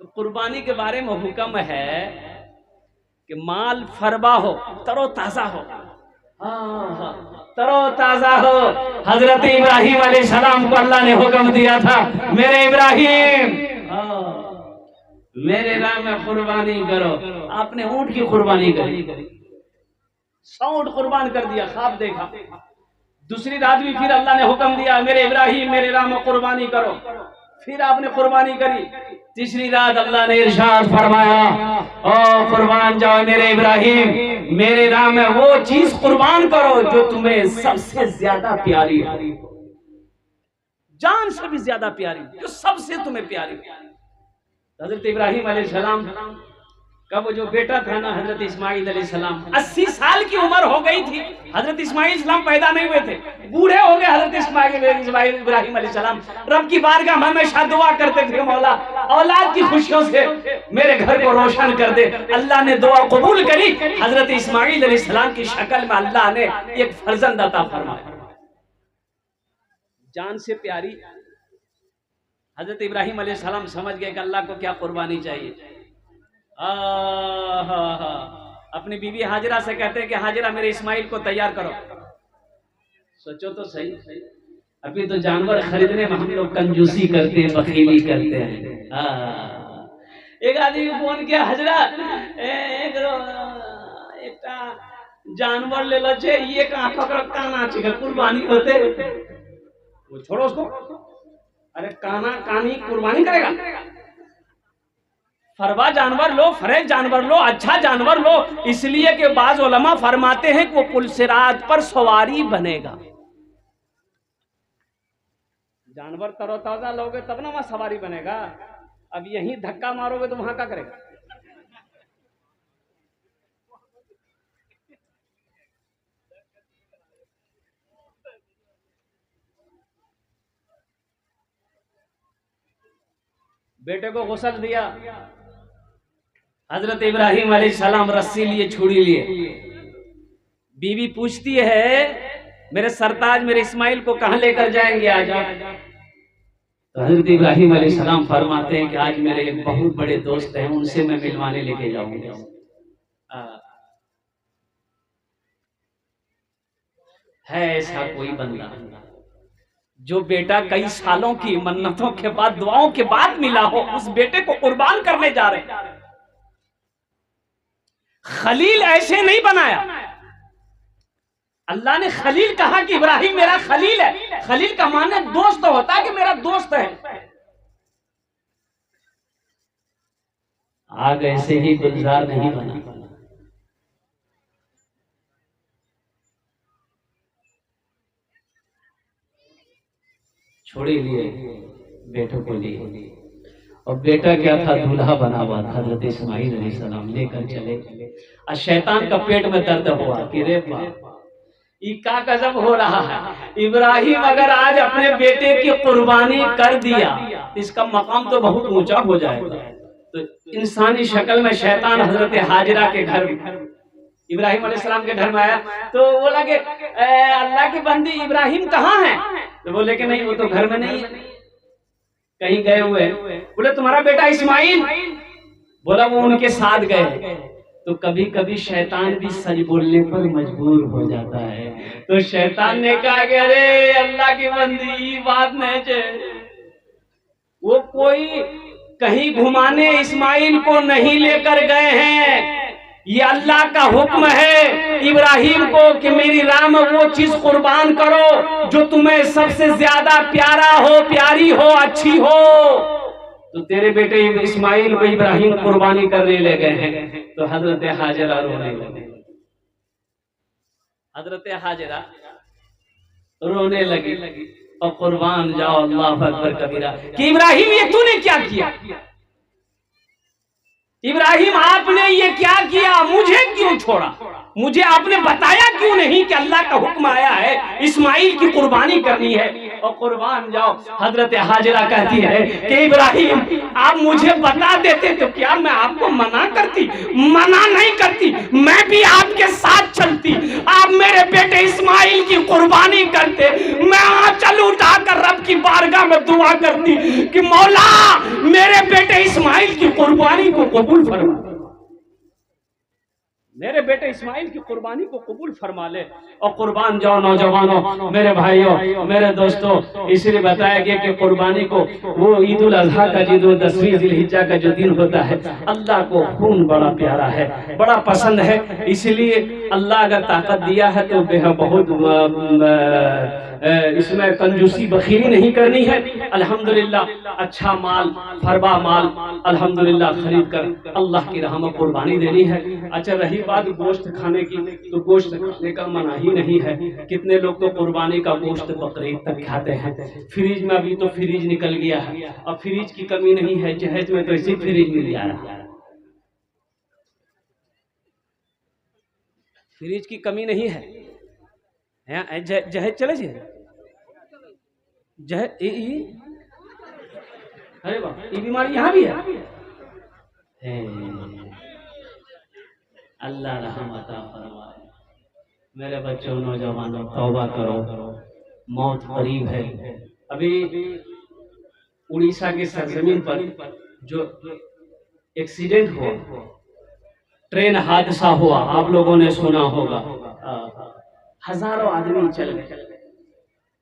तो कुर्बानी के बारे में हुक्म है कि माल फरबा हो, तरोताजा हो, तरोताजा हो। हजरत इब्राहिम अलैहिस्सलाम को अल्लाह ने हुक्म दिया था, मेरे इब्राहिम मेरे राह में कुर्बानी करो। आपने ऊंट की कुर्बानी करी, 100 ऊंट कुर्बान कर दिया, ख्वाब देखा। दूसरी रात भी फिर अल्लाह ने हुक्म दिया, मेरे इब्राहिम मेरे राह में कुर्बानी करो, फिर आपने कुर्बानी करी। तीसरी रात अल्लाह ने इरशाद फरमाया, ओ कुर्बान जाओ मेरे इब्राहिम, मेरे राह में वो चीज कुर्बान करो जो तुम्हें सबसे ज्यादा प्यारी है, जान से भी ज्यादा प्यारी, जो सबसे तुम्हें प्यारी। हजरत इब्राहिम अलैहिस्सलाम का वो जो बेटा था ना, हजरत इस्माइल अलैहिस्सलाम, 80 साल की उम्र हो गई थी। हजरत इस्माइल अलैहिस्सलाम पैदा नहीं हुए थे, बूढ़े हो गए हजरत इस्माइल इब्राहिम अलैहिस्सलाम। रब की बारगाह में हमेशा दुआ करते थे, मौला औलाद की खुशियों से मेरे घर को रोशन कर दे। अल्लाह ने दुआ कबूल करी। हजरत इस्माइल अलैहिस्सलाम की शक्ल में अल्लाह ने एक फर्जंद अता फरमाया, जान से प्यारी। हजरत इब्राहिम अलैहिस्सलाम समझ गए कि अल्लाह को क्या कुर्बानी चाहिए। अपनी बीवी हाजरा से कहते हैं कि हाजरा मेरे इस्माइल को तैयार करो। सोचो तो सही, अभी तो जानवर खरीदने में हम लोग कंजूसी करते हैं, बखीली करते हैं। एक आदमी फोन किया, हजरा एक जानवर ले लो छे, ये आंखों का काना चाहिए कुर्बानी होते, वो छोड़ो उसको। अरे काना कानी कुर्बानी करेगा? फरवा जानवर लो, फरेज जानवर लो, अच्छा जानवर लो, इसलिए कि बाज उलमा फरमाते हैं कि वो पुलसिरात पर सवारी बनेगा। जानवर तरोताजा लोगे तब ना वहां सवारी बनेगा। अब यहीं धक्का मारोगे तो वहां क्या करेगा? बेटे को गुस्ल दिया, हजरत इब्राहिम अलैहिस्सलाम रस्सी लिए, छुरी लिए। बीवी पूछती है, मेरे सरताज मेरे इस्माइल को कहां लेकर जाएंगे आज आप? तो हजरत इब्राहिम अलैहिस्सलाम फरमाते हैं कि आज मेरे एक बहुत बड़े दोस्त हैं, उनसे मैं मिलवाने लेके जाऊंगा। है ऐसा कोई बंदा जो बेटा कई सालों की मन्नतों के बाद, दुआओं के बाद मिला हो, उस बेटे को कुर्बान करने जा रहे हैं। खलील ऐसे नहीं बनाया। अल्लाह ने खलील कहा कि इब्राहिम मेरा खलील है। खलील का माने दोस्त होता है कि मेरा दोस्त है। आग ऐसे ही गुलजार नहीं बना। छोड़ी लिए, बेटों को लिए, और बेटा क्या था, दूल्हा बना हुआ था। हजरत इस्माइल अलैहिस्सलाम लेकर चले। और शैतान का पेट में दर्द हुआ कि रे बाप, ये क्या गजब हो रहा है। इब्राहिम अगर आज अपने बेटे की कुर्बानी कर दिया तो इसका मकाम तो बहुत ऊंचा हो जाएगा। तो इंसानी शक्ल में शैतान हजरत हाजिरा के घर, इब्राहिम अलैहिस्सलाम के घर में आया। तो बोला कि अल्लाह की बंदी इब्राहिम कहाँ है? तो बोले कि नहीं, वो तो घर में नहीं है, कहीं गए हुए। बोले तुम्हारा बेटा इस्माइल? बोला वो उनके साथ गए। तो कभी कभी शैतान भी सच बोलने पर मजबूर हो जाता है। तो शैतान ने कहा कि अरे अल्लाह की बंदी, बात नहीं चाहिए, वो कोई कहीं घुमाने इस्माइल को नहीं लेकर गए हैं। ये अल्लाह का हुक्म है इब्राहिम को कि मेरी राह में वो चीज कुर्बान करो जो तुम्हें सबसे ज्यादा प्यारा हो, प्यारी हो, अच्छी हो। तो तेरे बेटे इस्माइल को इब्राहिम कुर्बानी करने ले गए हैं। तो हजरत हाजरा रोने लगे। हजरत हाजरा रोने लगी और कुर्बान जाओ अल्लाह अकबर कबीरा कि इब्राहिम ये तूने क्या किया? इब्राहिम आपने ये क्या किया, मुझे क्यों छोड़ा, मुझे आपने बताया क्यों नहीं कि अल्लाह का हुक्म आया है इस्माइल की कुर्बानी करनी है और कुर्बान जाओ। हजरत हाजिरा कहती है कि इब्राहिम आप मुझे बता देते तो क्या मैं आपको मना करती, मना नहीं करती, मैं भी आपके साथ चलती, आप मेरे बेटे इस्माइल की कुर्बानी करते, मैं आंचल उठाकर रब की बारगाह में दुआ करती कि मौला मेरे बेटे इस्माइल की कुर्बानी को कबूल फरमा, मेरे बेटे इस्माइल की कुर्बानी को कबूल फरमा ले। और कुर्बान जाओ नौजवानों, मेरे भाइयों, मेरे दोस्तों, इसलिए बताया गया कि कुर्बानी को वो ईद उल अजहा का जो 10वीं जिलहिज्जा का जो दिन होता है, अल्लाह को खून बड़ा प्यारा है, बड़ा पसंद है। इसलिए अल्लाह अगर ताकत दिया है तो बहुत इसमें कंजूसी बखीरी नहीं करनी है। अल्हम्दुलिल्लाह अच्छा माल, फरबा माल अल्हम्दुलिल्लाह खरीद कर अल्लाह की राह में कुर्बानी देनी है। अच्छा रही बात गोश्त खाने की, तो गोश्त खाने का मना ही नहीं है। कितने लोग तो कुर्बानी का गोश्त बकरीद तक खाते हैं। फ्रिज में अभी तो फ्रिज निकल गया है, अब फ्रिज की कमी नहीं है, जहेज में तो ऐसी फ्रिज मिल जा रहा है, फ्रिज की कमी नहीं है। जहेज चले अरे वाह, ये बीमारी यहाँ भी है। अल्लाह रहमत फरमाए। मेरे बच्चों नौजवानों तौबा करो, मौत करीब है। अभी उड़ीसा के सरजमीन पर जो एक्सीडेंट हुआ, ट्रेन हादसा हुआ, आप लोगों ने सुना होगा, हजारों आदमी चल गए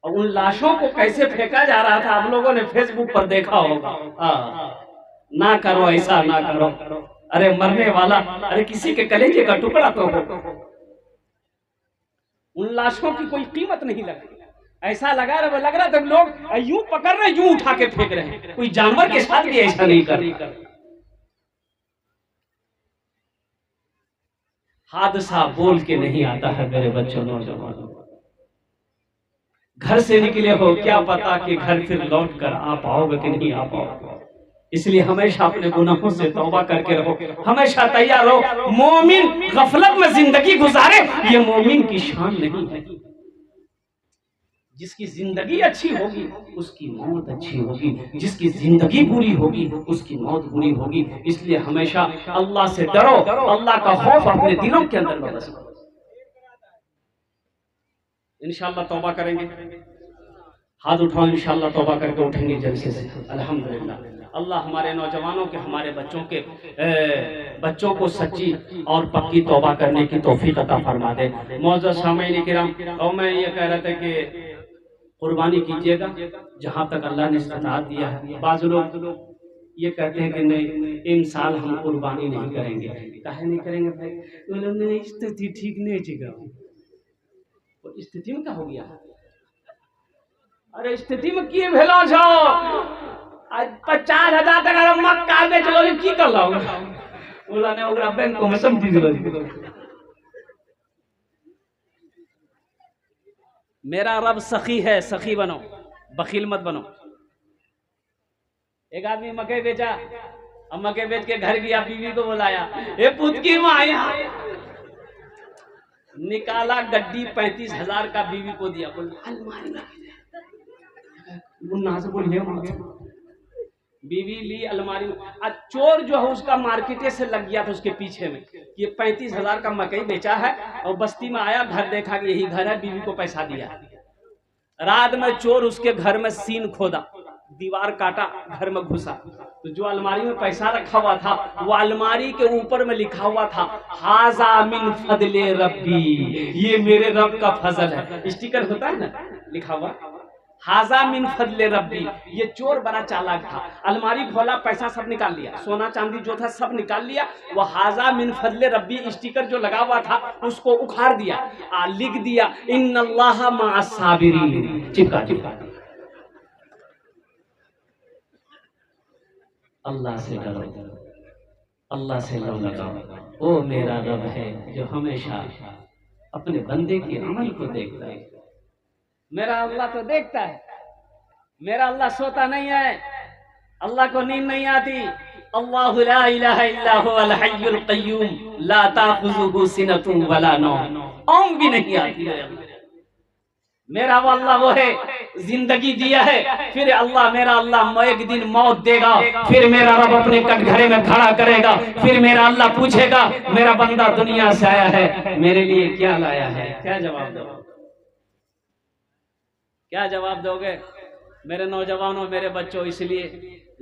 और उन लाशों को कैसे फेंका जा रहा था आप लोगों ने फेसबुक पर देखा होगा। ना करो ऐसा, ना करो, अरे मरने वाला, अरे किसी के कलेजे का टुकड़ा तो हो। उन लाशों की कोई कीमत नहीं लगी, ऐसा लग रहा था लोग यूं पकड़ रहे यूं उठा के फेंक रहे हैं, कोई जानवर के साथ भी ऐसा नहीं कर। हादसा बोल के नहीं आता है मेरे बच्चों नौजवानों। घर से निकले हो, क्या पता कि घर फिर लौट कर आ पाओगे कि नहीं आ पाओगे। इसलिए हमेशा अपने गुनाहों से तौबा करके रहो, हमेशा तैयार रहो। मोमिन गफलत में जिंदगी गुजारे, ये मोमिन की शान नहीं है। जिसकी जिंदगी अच्छी होगी उसकी मौत अच्छी होगी, जिसकी जिंदगी बुरी होगी उसकी मौत बुरी होगी। इसलिए हमेशा अल्लाह से डरो, अल्लाह का खौफ अपने दिलों के अंदर बस करो। इंशाअल्लाह तौबा करेंगे, हाथ उठाओ, इंशाअल्लाह तौबा करके उठेंगे जलसे से। अल्हम्दुलिल्लाह अल्लाह हमारे नौजवानों के, हमारे बच्चों को सच्ची और पक्की तौबा करने की तौफीक अता फरमा दे। मौजूद सामईन किराम, और मैं ये कह रहा था कि कुर्बानी कीजिएगा जहाँ तक अल्लाह ने इस्तात दिया है। बाज़ लोग ये कहते हैं कि नहीं इन साल हम कुर्बानी नहीं करेंगे। काहे नहीं करेंगे भाई? उन्होंने स्थिति ठीक नहीं चीगा, स्थिति में क्या हो गया? अरे स्थिति में किए भेलो जाओ, आज 50,000 तक अगर मक्का बेच लो की कर लो, बोला ने ओकरा बैंक में समझी दिलो। मेरा रब सखी है, सखी बनो, बखील मत बनो। एक आदमी मकई बेचा, अब मकई बेच के घर गया, बीवी को बुलाया, ए पुत की माया, निकाला गड्डी 35,000 का बीवी को दिया, अलमारी में से बोलिए बीवी ली अलमारी में। चोर जो है उसका मार्केटे से लग गया था उसके पीछे में, ये 35,000 का मकई बेचा है और बस्ती में आया, घर देखा कि यही घर है, बीवी को पैसा दिया। रात में चोर उसके घर में सीन खोदा, दीवार काटा, घर में घुसा, तो जो अलमारी में पैसा रखा हुआ था वो अलमारी के ऊपर में लिखा हुआ था हाजा मिन फदले रब्बी, ये मेरे रब का फजल है। स्टिकर होता है ना लिखा हुआ हाजा मिन फदले रब्बी। ये चोर बड़ा चालाक था, अलमारी खोला, पैसा सब निकाल लिया, सोना चांदी जो था सब निकाल लिया, वो हाजा मिन फदले रब्बी स्टिकर जो लगा हुआ था उसको उखाड़ दिया, लिख दिया इन्नल्लाह मअस साबिरीन, चिपका चिपका। अल्लाह से डरो, अल्लाह से लो लगाओ, वो मेरा रब है जो हमेशा अपने बंदे के अमल को देखता है। मेरा अल्लाह तो देखता है, मेरा अल्लाह सोता नहीं है, अल्लाह को नींद नहीं आती, अल्लाहु ला इलाहा इल्ला हुवल हय्युल क़य्यूम ला ताख़ुज़ुहु सिनतुन वला नौम। औम भी नहीं आती है। मेरा वो अल्लाह वो है, जिंदगी दिया है, फिर अल्लाह मेरा अल्लाह एक दिन मौत देगा, फिर मेरा रब अपने कटघरे में खड़ा करेगा, फिर मेरा अल्लाह पूछेगा मेरा बंदा दुनिया से आया है, मेरे लिए क्या लाया है? क्या जवाब दोगे? क्या जवाब दोगे मेरे नौजवानों, मेरे बच्चों? इसलिए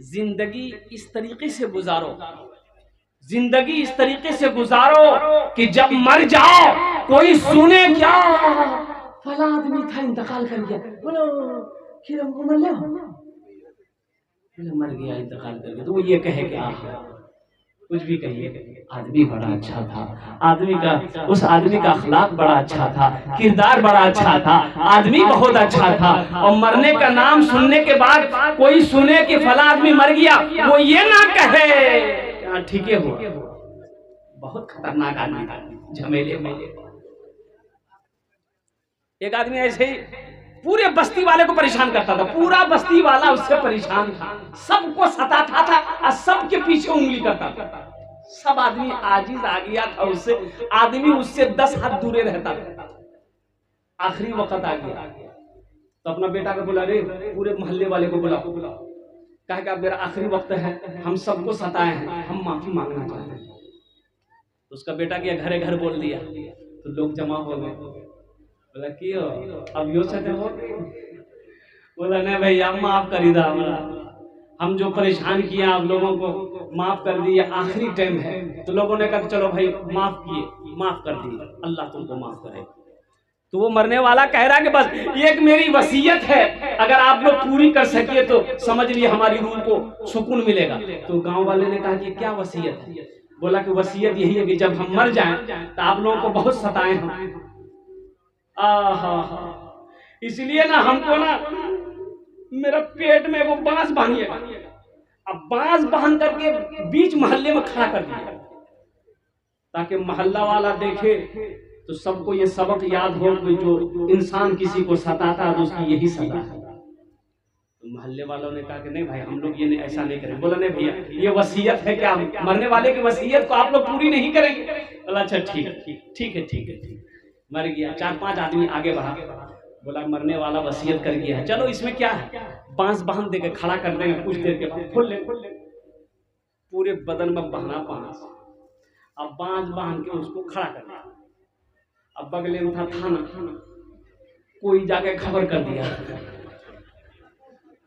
जिंदगी इस तरीके से गुजारो, जिंदगी इस तरीके से गुजारो कि जब मर जाओ कोई सुने क्या फला आदमी था इंतकाल कर गया, बोलो फिर हमको मर ले मर गया इंतकाल कर गया, तो वो ये कहे क्या? कुछ भी कहिए, आदमी बड़ा अच्छा था, आदमी का उस आदमी का अखलाक बड़ा अच्छा था, किरदार बड़ा अच्छा था, आदमी बहुत अच्छा था। और मरने का नाम सुनने के बाद कोई सुने कि फला आदमी मर गया, वो ये ना कहे ठीक है हुआ। बहुत खतरनाक आदमी था, झमेले में। एक आदमी ऐसे ही पूरे बस्ती वाले को परेशान करता था, पूरा बस्ती वाला उससे परेशान था, सबको सताता था और सबके पीछे उंगली करता था। सब आदमी आजिज आ गया था उससे, आदमी उससे 10 हाथ दूरे रहता था। आखिरी वक्त आ गया तो अपना बेटा को बुला, रे पूरे मोहल्ले वाले को बुला, कहा कि अब मेरा आखिरी वक्त है, हम सबको सताए हैं, हम माफी मांगना चाहते हैं। तो उसका बेटा गया घरे घर बोल दिया, तो लोग जमा हो गए। बोला क्यों अब यो सके हो? बोला नहीं भैया माफ कर दा, हम जो परेशान किया आप लोगों को माफ कर दिया, आखिरी टाइम है। तो लोगों ने कहा चलो भाई माफ किए, माफ कर दिए, अल्लाह तुमको माफ करे। तो वो मरने वाला कह रहा है कि बस ये एक मेरी वसीयत है, अगर आप लोग पूरी कर सकिए तो समझ लिए हमारी रूह को सुकून मिलेगा। तो गांव वाले ने कहा कि क्या वसीयत है? बोला कि वसीयत यही है कि जब हम मर जाएं तो आप लोगों को बहुत सताए हम। इसलिए ना हमको ना मेरा पेट में वो बांस बांधिएगा, अब बांस बांध करके बीच मोहल्ले में खड़ा कर दिया, ताकि मोहल्ला वाला देखे तो सबको ये सबक याद हो कि जो इंसान किसी को सताता है तो उसकी यही सजा है। तो मोहल्ले वालों ने कहा कि नहीं भाई हम लोग ये ऐसा नहीं करें। बोला नहीं भैया ये वसीयत है, क्या मरने वाले की वसीयत को आप लोग पूरी नहीं करेंगे? बोला अच्छा ठीक है ठीक है ठीक है। मर गया, 4-5 आदमी आगे बढ़ा, बोला मरने वाला वसीयत कर गया है, चलो इसमें क्या है, बांस बांध देके खड़ा कर देंगे, कुछ देर के बाद खोल ले। पूरे बदन में बहना बांस, अब बांस बांध के उसको खड़ा कर दिया। अब बगले में था थाना, कोई जाके खबर कर दिया,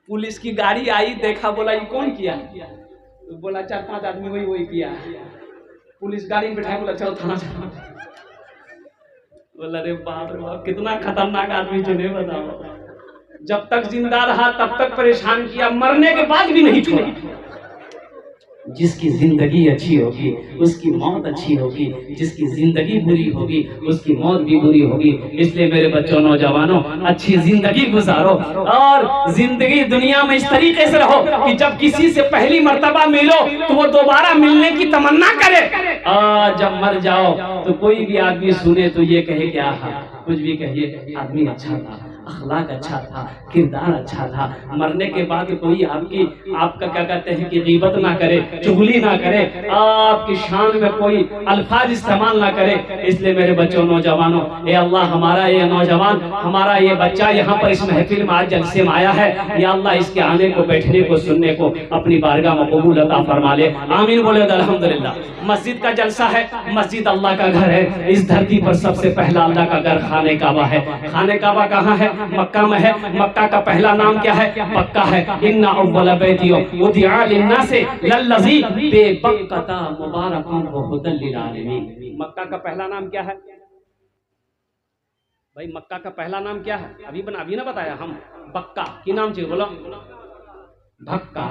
पुलिस की गाड़ी आई, देखा, बोला ये कौन किया? तो बोला 4-5 आदमी वही किया। पुलिस गाड़ी में बैठाया, बोला चलो थाना चलो। बोला रे बाप रे बाप कितना खतरनाक आदमी चुने, बताओ। जब तक जिंदा रहा तब तक परेशान किया, मरने के बाद भी नहीं छोड़ा। जिसकी जिंदगी अच्छी होगी उसकी मौत अच्छी होगी, जिसकी जिंदगी बुरी होगी उसकी मौत भी बुरी होगी। इसलिए मेरे बच्चों नौजवानों अच्छी जिंदगी गुजारो और जिंदगी दुनिया में इस तरीके से रहो कि जब किसी से पहली मर्तबा मिलो तो वो दोबारा मिलने की तमन्ना करे, और जब मर जाओ तो कोई भी आदमी सुने तो ये कहे क्या कुछ भी कहिए आदमी अच्छा था, अखलाक अच्छा था, किरदार अच्छा था। मरने के बाद कोई आपका क्या कहते हैं कि गीबत ना करे, चुगली ना करे, आपकी शान में कोई अल्फाज इस्तेमाल ना करे। इसलिए मेरे बच्चों नौजवानों, ए अल्लाह हमारा ये नौजवान, हमारा ये बच्चा यहाँ पर इस महफिल में आज जलसे में आया है, या अल्लाह इसके आने को, बैठने को, सुनने को अपनी बारगाह में कबूल अता फरमा ले। आमीन बोले अल्हम्दुलिल्लाह। मस्जिद का जलसा है, मस्जिद अल्लाह का घर है। इस धरती पर सबसे पहला अल्लाह का घर खाने काबा है। खाने काबा कहाँ है? मक्का में है। मक्का का पहला नाम क्या है? मक्का है। इन्ना अव्वल बैति उदिआ लिन्नासि लल्लज़ी बेबक्कता मुबारकन व हुदल लिल आलमीन। मक्का का पहला नाम क्या है भाई? मक्का का पहला नाम क्या है? अभी ना बताया हम। बक्का की नाम चाहिए, बोलो भक्का।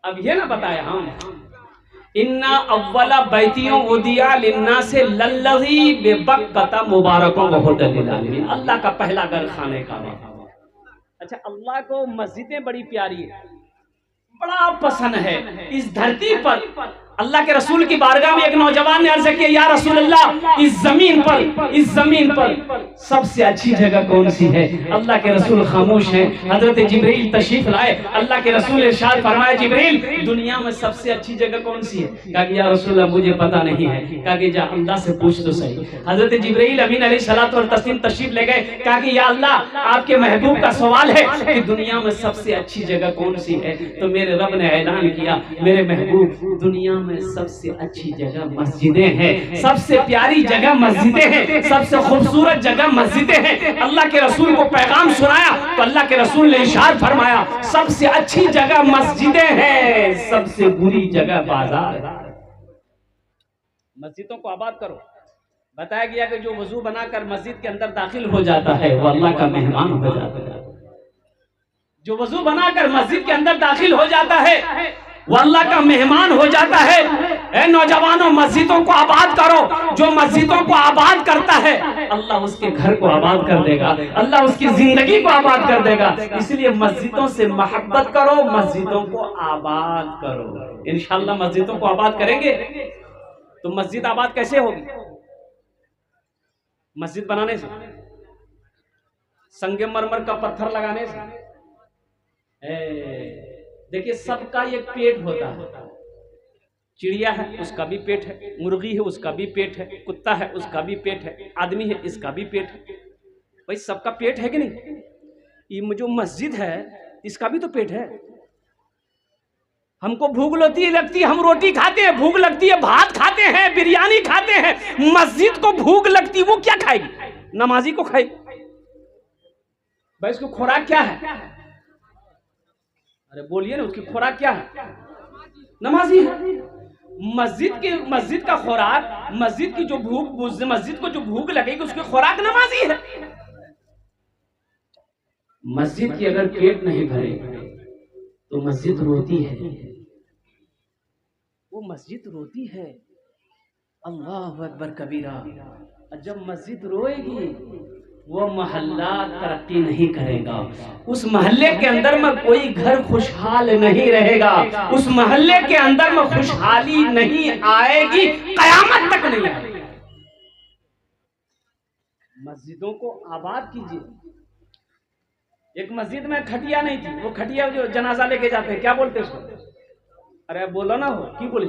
अब ये ना बताया हम। इन्ना अव्वला बैतियों उदिया लिन्नासि लल्लज़ी बेबक्कता मुबारकन व हुदल लिल आलमीन। अल्लाह का पहला घर खाने का। अच्छा, अल्लाह को मस्जिदें बड़ी प्यारी है, बड़ा पसंद है। इस धरती पर अल्लाह के रसूल की बारगाह में एक नौजवान ने अर्ज किया, या रसूल अल्लाह, इस जमीन पर सबसे अच्छी जगह कौन सी है? अल्लाह के रसूल खामोश हैं। हजरत जिब्रील तशरीफ लाए। अल्लाह के रसूल इरशाद फरमाया, जिब्रील दुनिया में सबसे अच्छी जगह कौन सी है? कहा कि या रसूल अल्लाह मुझे पता नहीं है। कहा कि जा अल्लाह से पूछ तो सही। हजरत जिब्रील अमीन अलैहिस्सलातु व तस्लीम तशरीफ ले गए। कहा कि या अल्लाह, आपके महबूब का सवाल है कि दुनिया में सबसे अच्छी जगह कौन सी है? तो मेरे रब ने ऐलान किया, मेरे महबूब दुनिया में सबसे अच्छी जगह मस्जिदें हैं, सबसे प्यारी जगह मस्जिदें हैं, सबसे खूबसूरत जगह मस्जिदें हैं। अल्लाह के रसूल को पैगाम सुनाया तो अल्लाह के रसूल ने इरशाद फरमाया, सबसे अच्छी जगह मस्जिदें हैं, सबसे बुरी जगह बाजार है। मस्जिदों को आबाद करो। बताया गया कि जो वजू बनाकर मस्जिद के अंदर दाखिल हो जाता है वो अल्लाह का मेहमान हो जाता है। जो वजू बनाकर मस्जिद के अंदर दाखिल हो जाता है वो अल्लाह का मेहमान हो जाता है। ए नौजवानों, मस्जिदों को आबाद करो। जो मस्जिदों को आबाद करता है अल्लाह उसके घर को आबाद कर देगा, अल्लाह उसकी जिंदगी को आबाद कर देगा। इसलिए मस्जिदों से मोहब्बत करो, मस्जिदों को आबाद करो। इंशाअल्लाह मस्जिदों को आबाद करेंगे तो मस्जिद आबाद कैसे होगी? मस्जिद बनाने से, संगमरमर का पत्थर लगाने से। देखिए, सबका एक पेट होता है। चिड़िया है उसका भी पेट है, मुर्गी है उसका भी पेट है, कुत्ता है उसका भी पेट है, आदमी है इसका भी पेट है। भाई सबका पेट है कि नहीं? ये जो मस्जिद है इसका भी तो पेट है। हमको भूख लगती है, हम रोटी खाते हैं, भूख लगती है भात खाते हैं, बिरयानी खाते हैं। मस्जिद को भूख लगती, वो क्या खाएगी? नमाजी को खाएगी। भाई उसकी खुराक क्या है? अरे बोलिए ना, उसकी खुराक क्या है? नमाजी है। मस्जिद का खुराक, मस्जिद की जो मस्जिद को जो भूख लगेगी उसकी खुराक नमाजी है। मस्जिद की अगर पेट नहीं भरे तो मस्जिद रोती है, वो मस्जिद रोती है। अल्लाह अकबर कबीरा। जब मस्जिद रोएगी वो मोहल्ला तरक्की नहीं करेगा, उस मोहल्ले के अंदर में कोई घर खुशहाल नहीं रहेगा, उस मोहल्ले के अंदर में खुशहाली नहीं आएगी, कयामत तक नहीं आएगी। मस्जिदों को आबाद कीजिए। एक मस्जिद में खटिया नहीं थी, वो खटिया जो जनाजा लेके जाते हैं क्या बोलते हैं उसको? अरे बोलो ना, हो क्यों बोले?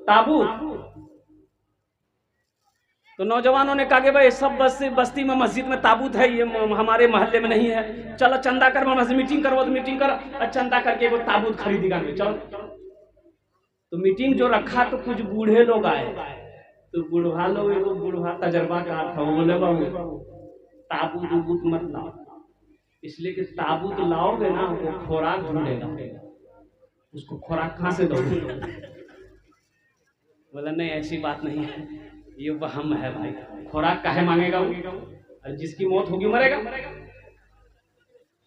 ताबूत। तो नौजवानों ने कहा कि भाई सब बस्ती में मस्जिद में ताबूत है, ये हमारे मोहल्ले में नहीं है। चलो चंदा कर, मस्जिद मीटिंग करो, तो मीटिंग करो, चंदा करके वो ताबूत खरीदेगा। चलो तो मीटिंग जो रखा तो कुछ बूढ़े लोग आए, तो बूढ़ा लोग, एगो बूढ़ा तजर्बा का था, वो बोले बाबू ताबूत मत लाओ, इसलिए कि ताबूत लाओगे ना वो खुराक ढूंढेगा, उसको खुराक कहाँ से दोगे? बोला नहीं ऐसी बात नहीं है, ये वहम है भाई। खुराक काहे मांगेगा वो? जिसकी मौत होगी मरेगा।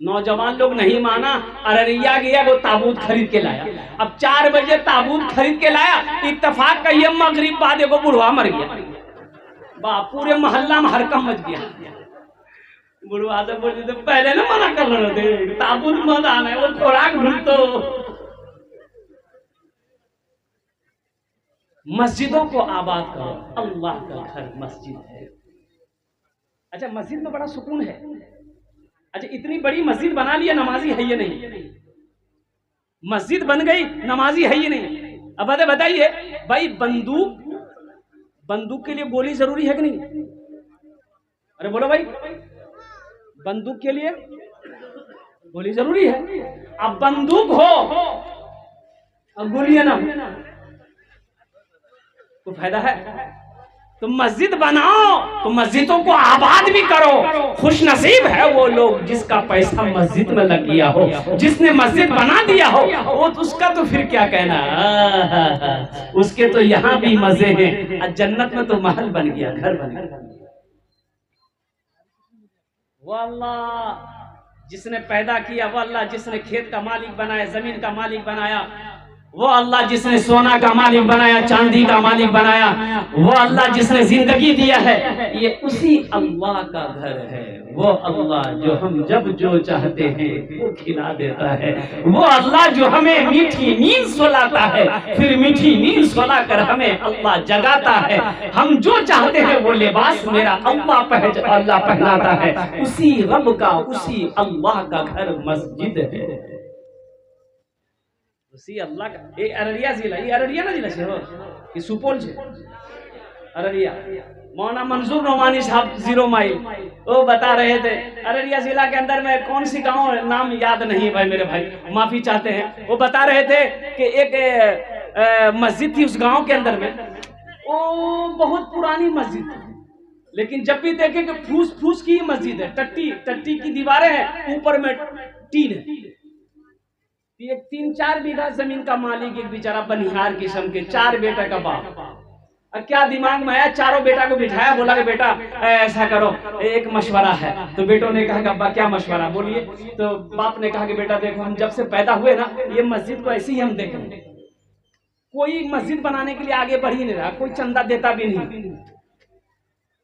नौजवान लोग नहीं माना, अररिया गया, वो ताबूत खरीद के लाया। अब 4 बजे ताबूत खरीद के लाया, इत्तेफाक का ये मगरिब बाद एगो बुढ़वा मर गया। पूरे मोहल्ला में हरकम मच गया। बुढ़वा से बोल तो पहले ना मना कर रहे थे, ताबूत मत आना है, वो खुराक ढूंढतो। मस्जिदों को आबाद करो, अल्लाह का घर मस्जिद है। अच्छा, मस्जिद में बड़ा सुकून है। अच्छा, इतनी बड़ी मस्जिद बना लिया, नमाजी है ये नहीं। मस्जिद बन गई, नमाजी है ये नहीं। अब बताइए भाई, बंदूक के लिए गोली जरूरी है कि नहीं? अरे बोलो भाई, बंदूक के लिए गोली जरूरी है। अब बंदूक हो अब गोलियां ना हो तो फायदा है? तो मस्जिद बनाओ, तो मस्जिदों को आबाद भी करो। खुश नसीब है वो लोग जिसका पैसा मस्जिद में लग गया हो, जिसने मस्जिद बना दिया हो, वो तो उसका तो फिर क्या कहना, उसके तो यहाँ भी मजे हैं। जन्नत में तो महल बन गया, घर बन गया। वो अल्लाह जिसने पैदा किया, वो अल्लाह जिसने खेत का मालिक बनाया, जमीन का मालिक बनाया, वो अल्लाह जिसने सोना का मालिक बनाया, चांदी का मालिक बनाया, वो अल्लाह जिसने जिंदगी दिया है, ये उसी अल्लाह का घर है। वो अल्लाह जो हम जब जो चाहते हैं वो खिला देता है। वो अल्लाह जो हमें मीठी नींद सुलाता है, फिर मीठी नींद सुला कर हमें अल्लाह जगाता है। हम जो चाहते हैं वो लिबास मेरा अल्लाह पहनाता है। उसी रब का, उसी अल्लाह का घर मस्जिद है। उसी अल्लाह का। ये अररिया जिला, ये अररिया ना जिला से हो, ये सुपौल से अररिया। मौलाना मंजूर नोमानी साहब 0 माइल वो बता रहे थे, अररिया जिला के अंदर में कौन सी गांव, नाम याद नहीं भाई, मेरे भाई माफी चाहते हैं। वो बता रहे थे कि एक मस्जिद थी उस गांव के अंदर में, वो बहुत पुरानी मस्जिद थी, लेकिन जब भी देखे कि फूस फूस की मस्जिद है, टट्टी टट्टी की दीवारें हैं, ऊपर में टीन है। एक 3-4 बीघा जमीन का मालिक, एक बेचारा बनिहार किस्म के, 4 बेटा का बाप। और क्या दिमाग में आया, चारों बेटा को बिठाया, बोला कि बेटा ऐसा करो, एक मशवरा है। तो बेटों ने कहा कि अब्बा क्या मशवरा, बोलिए। तो बाप ने कहा कि बेटा देखो, हम जब से पैदा हुए ना, ये मस्जिद को ऐसे ही हम देखें, कोई मस्जिद बनाने के लिए आगे बढ़ ही नहीं रहा, कोई चंदा देता भी नहीं।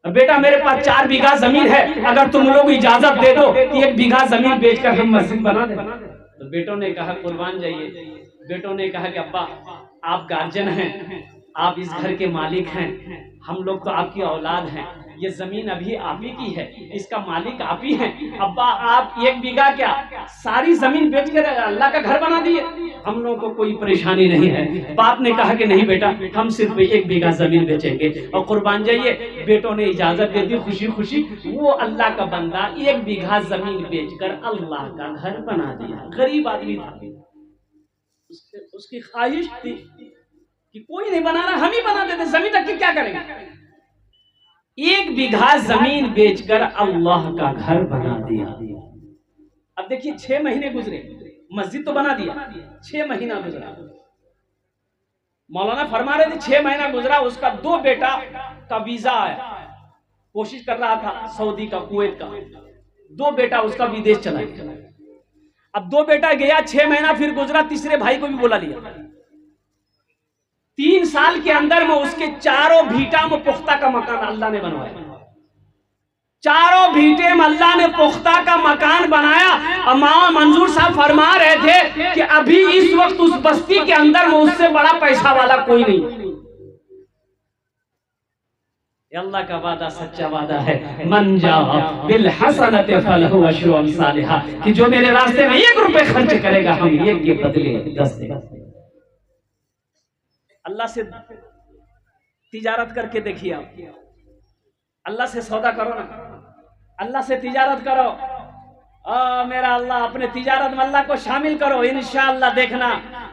बेटा मेरे पास 4 बीघा जमीन है, अगर तुम लोग इजाजत दे दो कि 1 बीघा जमीन बेचकर हम मस्जिद बना दें। तो बेटों ने कहा कुर्बान जाइए। बेटों ने कहा कि अब्बा आप गार्जियन हैं, आप इस घर के मालिक हैं, हम लोग तो आपकी औलाद हैं, ये जमीन अभी आप ही की है, इसका मालिक आप ही हैं। अब्बा आप 1 बीघा क्या, सारी जमीन बेच कर अल्लाह का घर बना दिए, हम लोगों को कोई परेशानी नहीं है। बाप ने कहा कि नहीं बेटा, हम सिर्फ 1 बीघा जमीन बेचेंगे। और कुर्बान जाइए, बेटों ने इजाजत दे दी खुशी खुशी। वो अल्लाह का बंदा 1 बीघा जमीन बेचकर अल्लाह का घर बना दिया। गरीब आदमी था, उसकी ख्वाहिश थी कि कोई नहीं बना रहा, हम ही बना देते, जमीन तक क्या करेंगे। 1 बीघा जमीन बेचकर अल्लाह का घर बना दिया। अब देखिए 6 महीने गुजरे, मस्जिद तो बना दिया, 6 महीना गुजरा। मौलाना फरमा रहे थे 6 महीना गुजरा, उसका 2 बेटा का वीजा आया, कोशिश कर रहा था सऊदी का, कुवैत का। 2 बेटा उसका विदेश चला गया। अब 2 बेटा गया, 6 महीना फिर गुजरा, तीसरे भाई को भी बुला लिया। 3 साल के अंदर में उसके चारों भीटा में पुख्ता का मकान अल्लाह ने बनवाया। चारों भीटे में अल्लाह ने पुख्ता का मकान बनाया। और मौलाना मंजूर साहब फरमा रहे थे कि अभी इस वक्त उस बस्ती के अंदर में उससे बड़ा पैसा वाला कोई नहीं। अल्लाह का वादा सच्चा वादा है, मन जा बिल हसनति फलहु अशरु अमसालिहा, कि जो मेरे रास्ते में 1 रुपए खर्च करेगा, हम 1 के बदले 10 देंगे। अल्लाह से तिजारत करके देखिए, आप अल्लाह से सौदा करो ना, अल्लाह से तिजारत करो। मेरा अल्लाह, अपने तिजारत में अल्लाह को शामिल करो, इंशाअल्लाह देखना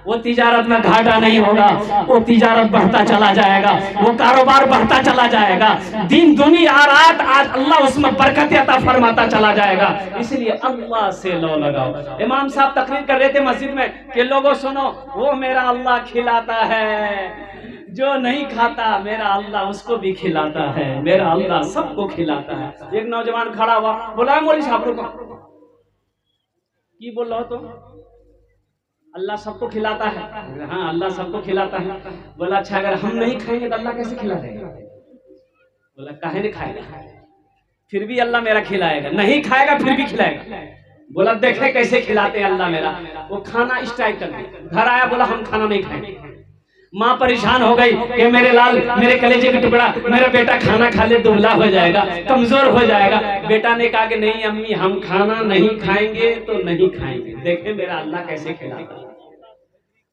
वो तिजारत में घाटा नहीं होगा, वो तिजारत बढ़ता चला जाएगा, वो कारोबार बढ़ता चला जाएगा, दिन दुनिया रात आज अल्लाह उसमें बरकत अता फरमाता चला जाएगा। इसलिए अल्लाह से लो लगाओ। इमाम साहब तकरीर कर रहे थे मस्जिद में कि लोगों सुनो, वो मेरा अल्लाह खिलाता है, जो नहीं खाता मेरा अल्लाह उसको भी खिलाता है, मेरा अल्लाह सबको खिलाता है। एक नौजवान खड़ा हुआ, बोला मौलवी साहब को, की बोल रहा हो तुम? अल्लाह सबको खिलाता है। हाँ अल्लाह सबको खिलाता है। बोला अच्छा अगर हम नहीं खाएंगे तो अल्लाह कैसे खिला देगा? बोला काहे नहीं खाएगा, फिर भी अल्लाह मेरा खिलाएगा, नहीं खाएगा फिर भी खिलाएगा। बोला देखे कैसे खिलाते हैं अल्लाह मेरा। वो खाना स्ट्राइक कर दिया, घर आया, बोला हम खाना नहीं खाएंगे। माँ परेशान हो गई कि मेरे लाल, मेरे कलेजे का टुकड़ा, मेरा बेटा खाना खा ले दुबला हो जाएगा, कमजोर हो जाएगा। बेटा ने कहा कि नहीं अम्मी, हम खाना नहीं खाएंगे तो नहीं खाएंगे, देखें मेरा अल्लाह कैसे खिलाता है।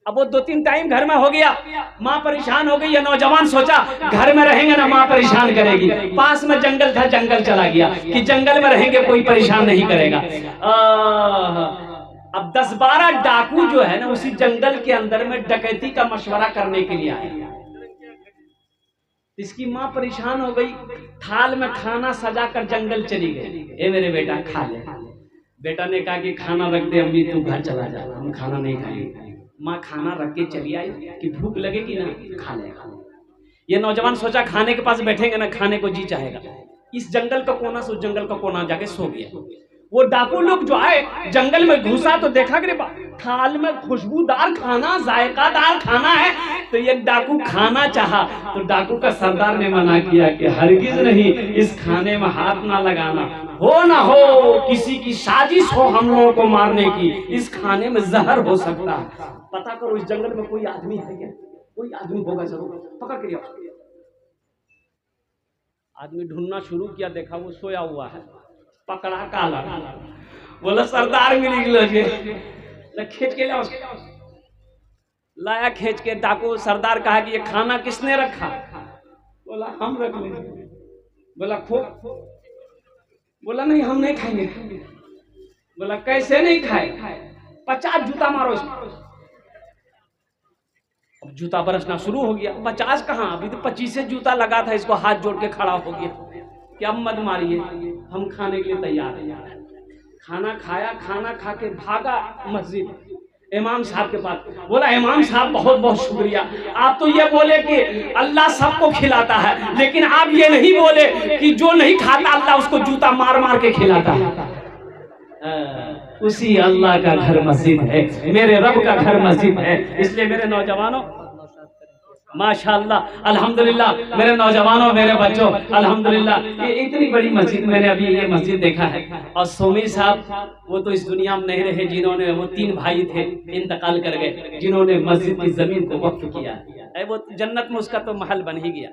अब वो 2-3 टाइम घर में हो गया, माँ परेशान हो गई। ये नौजवान सोचा घर में रहेंगे ना माँ परेशान करेगी, पास में जंगल था, जंगल चला गया कि जंगल में रहेंगे कोई परेशान नहीं करेगा। अब 10-12 डाकू जो है ना उसी जंगल के अंदर में डकैती का मशवरा करने के लिए आए। इसकी माँ परेशान हो गई, थाल में खाना सजा कर जंगल चली गई। ए मेरे बेटा खा ले। बेटा ने कहा कि खाना रख दे अम्मी, तू घर चला जा, हम खाना नहीं खाएंगे। माँ खाना रख के चली आई कि भूख लगेगी ना, खा ले। ये नौजवान सोचा खाने के पास बैठेंगे ना, खाने को जी चाहेगा। इस जंगल का कोना से उस जंगल का कोना जाके सो गया। वो डाकू लोग जो आए जंगल में घुसा तो देखा कि थाल में खुशबूदार खाना, जायकादार खाना है, तो ये डाकू खाना चाहा। तो डाकू का सरदार ने मना किया कि हरगिज नहीं, इस खाने में हाथ ना लगाना, हो ना हो किसी की साजिश हो हम लोगों को मारने की, इस खाने में जहर हो सकता है। पता करो इस जंगल में कोई आदमी है क्या? कोई आदमी होगा जरूर, पकड़ के लिया। आदमी ढूंढना शुरू किया, देखा वो सोया हुआ है, पकड़ा काला। बोला सरदार मिल गया, खींच के लाया, खींच के। डाकू सरदार कहा कि ये खाना किसने रखा? बोला हम रख लेंगे। बोला खो? बोला नहीं हम नहीं खाएंगे। बोला कैसे नहीं खाए? 50 जूता मारो इसको। अब जूता बरसना शुरू हो गया। 50 कहाँ, अभी तो 25 जूता लगा था। इसको हाथ जोड़ के खड़ा हो गया कि अब मत मारिए, हम खाने के लिए तैयार हैं। खाना खाया, खाना खा के भागा मस्जिद इमाम साहब के पास। बोला इमाम साहब बहुत बहुत शुक्रिया, आप तो ये बोले कि अल्लाह सबको खिलाता है, लेकिन आप ये नहीं बोले कि जो नहीं खाता अल्लाह उसको जूता मार मार के खिलाता है। उसी अल्लाह का घर मस्जिद है, मेरे रब का घर मस्जिद है। इसलिए मेरे नौजवानों माशाअल्लाह अल्हम्दुलिल्लाह, मेरे नौजवानों, मेरे बच्चों, अल्हम्दुलिल्लाह, ये इतनी बड़ी मस्जिद मैंने अभी ये मस्जिद देखा है। और सोमी साहब वो तो इस दुनिया में नहीं रहे, जिन्होंने, वो 3 भाई थे इंतकाल कर गए, जिन्होंने मस्जिद की जमीन को वक्फ किया है। वो जन्नत में उसका तो महल बन ही गया।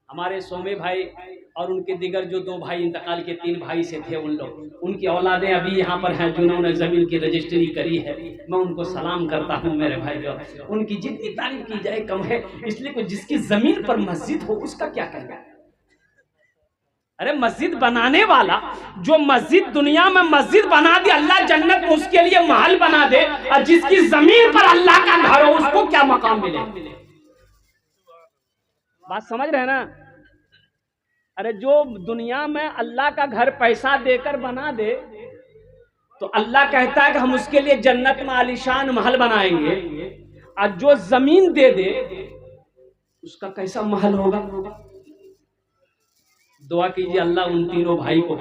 हमारे सोमे भाई और उनके दिगर जो 2 भाई इंतकाल के 3 भाई से थे, उन लोग, उनकी औलादें अभी यहाँ पर हैं जिन्होंने जमीन की रजिस्ट्री करी है। मैं उनको सलाम करता हूँ मेरे भाई। जो उनकी जितनी तारीफ की जाए कम है, इसलिए कोई जिसकी जमीन पर मस्जिद हो उसका क्या कहना है। अरे मस्जिद बनाने वाला, जो मस्जिद दुनिया में मस्जिद बना दे अल्लाह जन्नत में उसके लिए महल बना दे, और जिसकी जमीन पर अल्लाह का घर हो उसको क्या मकाम मिले। बात समझ रहे हैं ना? अरे जो दुनिया में अल्लाह का घर पैसा देकर बना दे, तो अल्लाह कहता है कि हम उसके लिए जन्नत में आलीशान महल बनाएंगे, और जो जमीन दे दे उसका कैसा महल होगा। दुआ कीजिए अल्लाह उन तीनों भाई को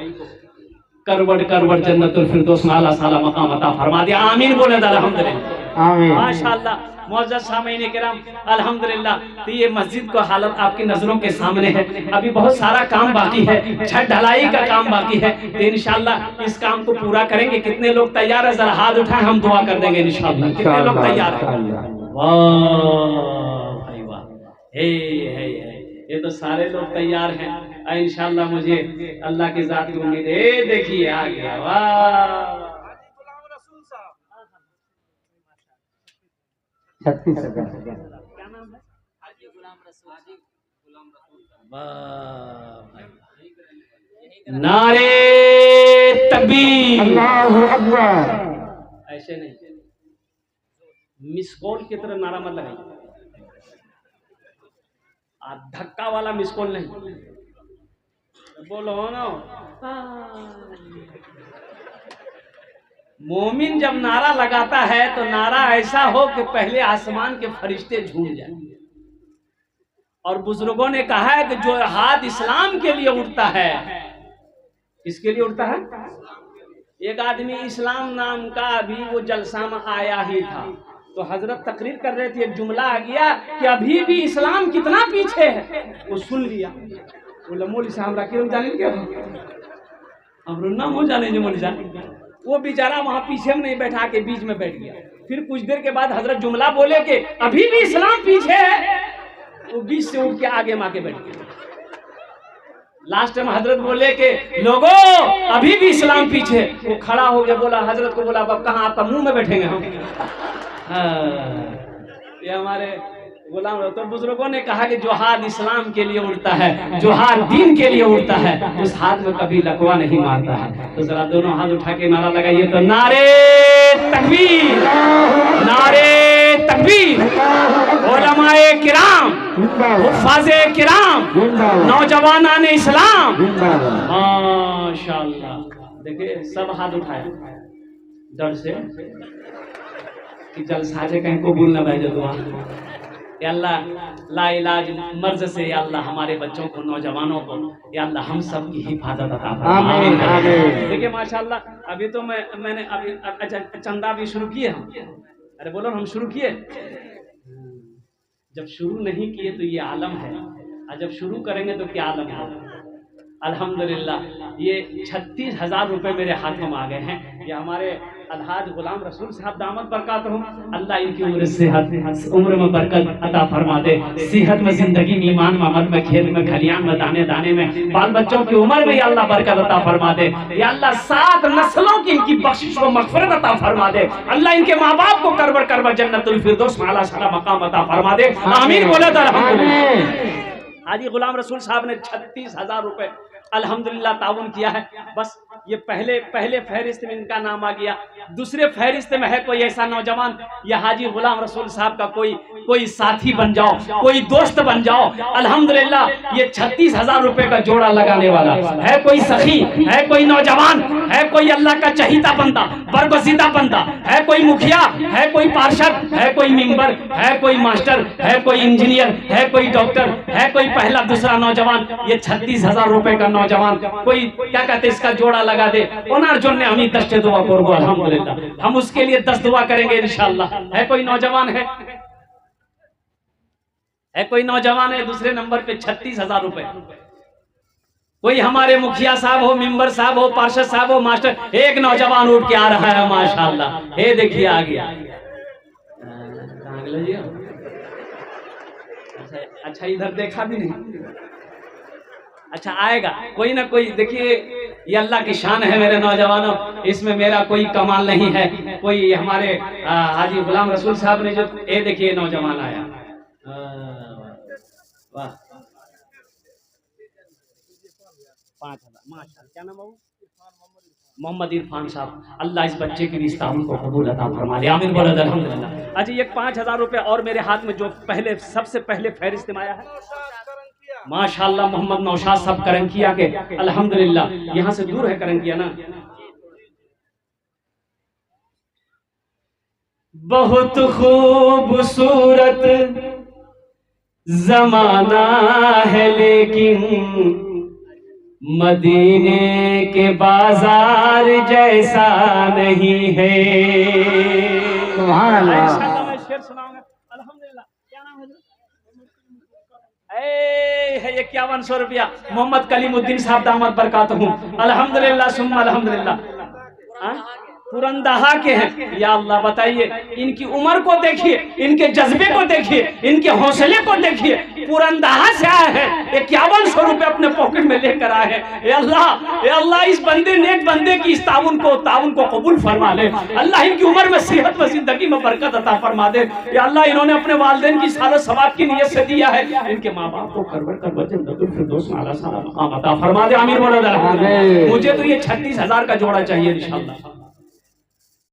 करवट करवट जन्नतुल फिरदौस में आला साला मकाम अता फरमा दिया। आमीन बोले अल्हम्दुलिल्लाह, आमीन माशाअल्लाह। मौजूद सामीन किराम अल्हम्दुलिल्लाह, तो ये मस्जिद को हालत आपकी नजरों के सामने है। अभी बहुत सारा काम बाकी है, छत ढलाई का काम बाकी है, तो इंशाअल्लाह इस काम को पूरा करेंगे। कितने लोग तैयार है? जरा हाथ उठाएं, हम दुआ कर देंगे इंशाअल्लाह। कितने लोग तैयार हैं? वाह भाई वाह, हे ये तो सारे लोग तैयार हैं। इंशाअल्लाह मुझे अल्लाह की जात की उम्मीद है। देखिए आ गया, वाह 36,000। क्या नाम है? हाजी गुलाम रसूल। वाह भाई, नारे तकबीर, अल्लाहु अकबर। ऐसे नहीं, मिस कॉल की तरह नारा मत लगाइए, धक्का वाला मिस कॉल नहीं। बोलो ना, मोमिन जब नारा लगाता है तो नारा ऐसा हो कि पहले आसमान के फरिश्ते झूम जाएं। और बुजुर्गों ने कहा है कि जो हाथ इस्लाम के लिए उठता है, किसके लिए उठता है? एक आदमी इस्लाम नाम का अभी वो जलसा में आया ही था, तो हजरत तकरीर कर रहे थे, एक जुमला आ गया कि अभी भी इस्लाम कितना पीछे है। वो सुन लिया, बोला मौली साहब राखी जाने क्या हम नाम हो जाने जो मौली साहब। वो बेचारा वहां पीछे में नहीं बैठा के बीच में बैठ गया। फिर कुछ देर के बाद हजरत जुमला बोले कि अभी भी इस्लाम पीछे है, वो बीच से उठ के आगे माँ के बैठ गया। लास्ट में हजरत बोले कि लोगों अभी भी इस्लाम पीछे। वो खड़ा हो गया, बोला हजरत को, बोला अब कहाँ आपका मुंह में बैठेंगे हम। ये हमारे गुलाम। तो बुजुर्गों ने कहा कि जो हाथ इस्लाम के लिए उड़ता है, जो हाथ दीन के लिए उड़ता है, उस हाथ में कभी लकवा नहीं मारता है। तो जरा दोनों हाथ उठा के नारा लगाइए तो नारे तकबीर, नारे तकबीर। उलमाए किराम, हुफ़ाज़े किराम, नौजवानाने इस्लाम, माशाअल्लाह। देखिए सब हाथ उठाए डर से कि जलसाजे कहीं कबूल न भेजे दुआ। या अल्लाह ला इलाज मर्ज से या अल्लाह हमारे बच्चों को, नौजवानों को या अल्लाह हम सब की हिफाजत अता फरमा। आमीन, आमीन। देखिए माशाल्लाह अभी तो मैंने अभी अच्छा चंदा भी शुरू किए हम। अरे बोलो हम शुरू किए। जब शुरू नहीं किए तो ये आलम है, और जब शुरू करेंगे तो क्या आलम है। अल्हम्दुलिल्लाह ये 36,000 रुपए मेरे हाथों में आ गए हैं। ये हमारे अलहाज गुलाम रसूल साहब दामद बरकातहुम, अल्लाह इनकी उम्र में बरकत अता फरमा दे, सेहत में, जिंदगी में, ईमान में, अमल में, खेत में, खलियान में, दाने दाने में, बाल बच्चों की उम्र में या अल्लाह बरकत अता फरमा दे। या अल्लाह 7 नस्लों की इनकी बख्शिश व मगफिरत अता फरमा दे। अल्लाह इनके माँ बाप को करबर करबर जन्नतुल फिरदौस में आला साला मकाम अता फरमा दे। आमीन बोला था अल्हम्दुलिल्लाह। हाजी गुलाम रसूल साहब ने 36,000 रुपए अल्हम्दुलिल्लाह ताउन किया है। बस ये पहले फहरिस्त में इनका नाम आ गया। दूसरे फहरिस्त में है कोई ऐसा नौजवान या हाजी गुलाम रसूल साहब का कोई साथी बन जाओ, कोई दोस्त बन जाओ। अल्हम्दुलिल्लाह ये 36,000 रुपए का जोड़ा लगाने वाला है कोई सखी, है कोई नौजवान, है कोई अल्लाह का चहीता बंदा, बरगज़ीदा बंदा, है कोई मुखिया, है कोई पार्षद, है कोई मेंबर, है कोई मास्टर, है कोई इंजीनियर, है कोई डॉक्टर, है कोई पहला दूसरा नौजवान। ये 36,000 रुपए का नौजवान कोई क्या कहते इसका जोड़ा लगा दे। ओनार जोन ने हमें 10 दुआ करबो अल्हम्दुलिल्लाह। हम उसके लिए 10 दुआ करेंगे इंशाअल्लाह। है कोई नौजवान है कोई नौजवान है दूसरे नंबर पे 36,000 रुपए। कोई हमारे मुखिया साहब हो, मेंबर साहब हो, पार्षद साहब हो, मास्टर, एक नौजवान उठ के आ रहा है माशाअल्लाह। हे देखिए आ गया। अच्छा इधर देखा भी नहीं। अच्छा आएगा कोई ना कोई। देखिए ये अल्लाह की शान है मेरे नौजवानों, इसमें मेरा कोई कमाल नहीं है। कोई हमारे हाजी गुलाम रसूल साहब ने जो ये देखिए नौजवान आया। वाह 5,000 माशाअल्लाह। क्या नाम बाबू? मोहम्मद इरफान साहब। अल्लाह इस बच्चे की भी इस ताउन को कबूल अता फरमा ले। आमीन बोलो अल्हम्दुलिल्लाह। अच्छा ये 5,000 रुपए और मेरे हाथ में जो सबसे पहले फहरिस्त में आया है माशाअल्लाह मोहम्मद नौशाद साहब करंकिया के। अल्हम्दुलिल्लाह यहाँ से दूर है करंकिया ना। बहुत खूबसूरत जमाना है लेकिन मदीने के बाजार जैसा नहीं है। सुभान अल्लाह। मैं शेर सुनाऊंगा। अल्हम्दुलिल्लाह। क्या नाम है? है 5100 रुपया मोहम्मद कलीमुद्दीन साहब दामद बरकातहुम। अल्हम्दुलिल्लाह सुम्मा अल्हम्दुलिल्लाह। पुरंदहा के हैं। या अल्लाह बताइए इनकी उम्र को देखिए, इनके जज्बे को देखिए, इनके हौसले को देखिए। पुरंदहा से आए हैं, 5100 रुपए अपने पॉकेट में लेकर आए हैं। या अल्लाह इस बंदे नेक बंदे की इस ताउन को कबूल फरमा ले। अल्लाह इनकी उम्र में, सेहत में, जिंदगी में बरकत अता फरमा दे। या अल्लाह इन्होंने अपने वालिदैन की सालो सवाब की नियत से दिया है। इनके माँ बाप को करबर करबर जन्नतुल फिरदौस में आला साला मकाम अता फरमा दे। आमीन बोलो। मुझे तो ये 36,000 का जोड़ा चाहिए इंशाअल्लाह।